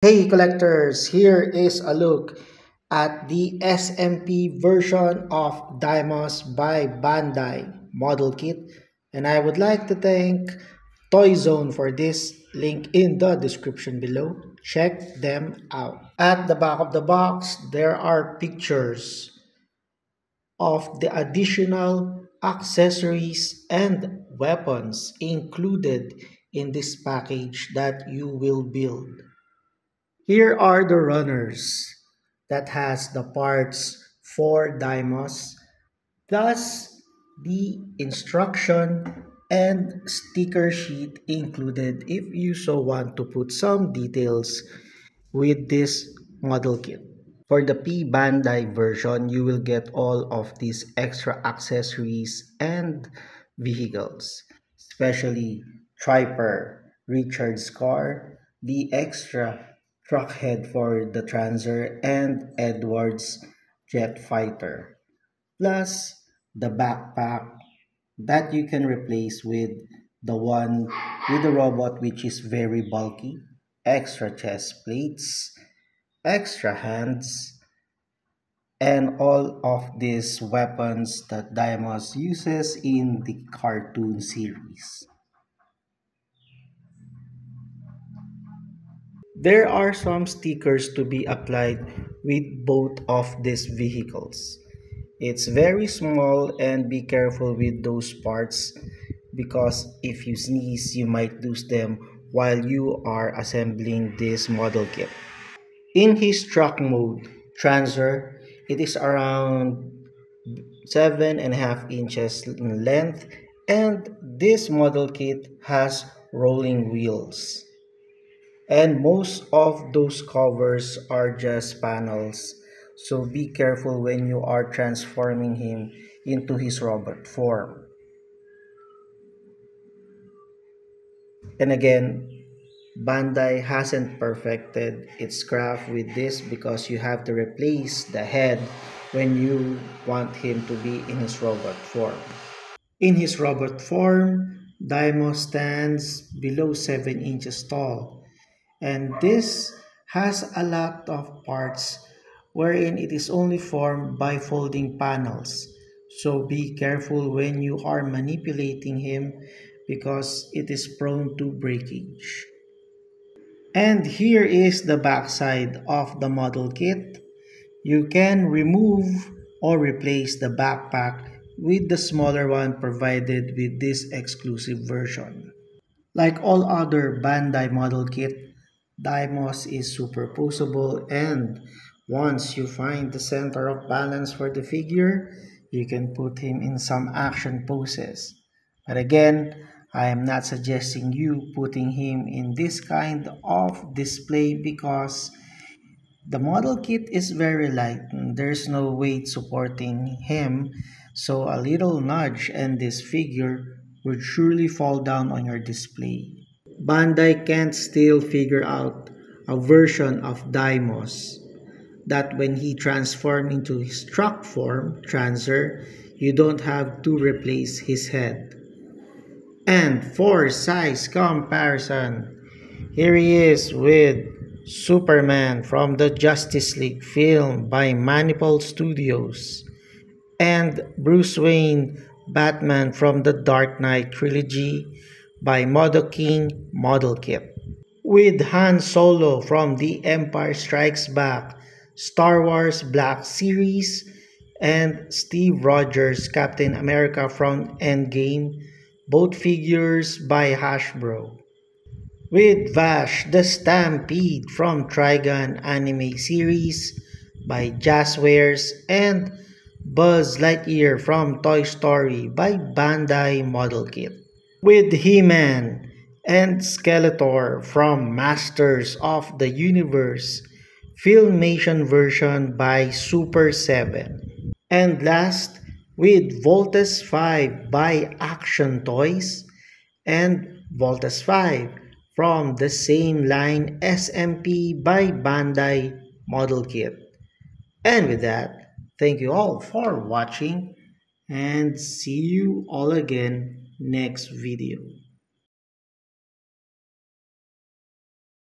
Hey collectors, here is a look at the SMP version of Daimos by Bandai model kit, and I would like to thank Toyzone for this. Link in the description below. Check them out. At the back of the box, there are pictures of the additional accessories and weapons included in this package that you will build. Here are the runners that has the parts for Dymos, plus the instruction and sticker sheet included if you so want to put some details with this model kit. For the P Bandai version, you will get all of these extra accessories and vehicles, especially Triper, Richard's car, the extra truck head for the Transer, and Edward's jet fighter, plus the backpack that you can replace with the one with the robot, which is very bulky, extra chest plates, extra hands, and all of these weapons that Daimos uses in the cartoon series. There are some stickers to be applied with both of these vehicles. It's very small, and be careful with those parts because if you sneeze you might lose them while you are assembling this model kit. In his truck mode, Transer, it is around 7.5 inches in length, and this model kit has rolling wheels. And most of those covers are just panels, so be careful when you are transforming him into his robot form. And again, Bandai hasn't perfected its craft with this because you have to replace the head when you want him to be in his robot form. In his robot form, Daimon stands below 7 inches tall, and this has a lot of parts wherein it is only formed by folding panels. So be careful when you are manipulating him because it is prone to breakage. And here is the backside of the model kit. You can remove or replace the backpack with the smaller one provided with this exclusive version. Like all other Bandai model kit, Daimos is superposable, and once you find the center of balance for the figure, you can put him in some action poses. But again, I am not suggesting you putting him in this kind of display because the model kit is very light and there's no weight supporting him, so a little nudge and this figure would surely fall down on your display. Bandai can't still figure out a version of Daimos that when he transforms into his truck form, Transer, you don't have to replace his head. And for size comparison, here he is with Superman from the Justice League film by Manipul Studios, and Bruce Wayne Batman from the Dark Knight trilogy by Modoking Model Kit, with Han Solo from The Empire Strikes Back, Star Wars Black Series, and Steve Rogers Captain America from Endgame, both figures by Hasbro, with Vash the Stampede from Trigun anime series by Jazzwares, and Buzz Lightyear from Toy Story by Bandai Model Kit, with He-Man and Skeletor from Masters of the Universe Filmation version by Super 7. And last, with Voltes 5 by Action Toys and Voltes 5 from the same line SMP by Bandai Model Kit. And with that, thank you all for watching and see you all again next video.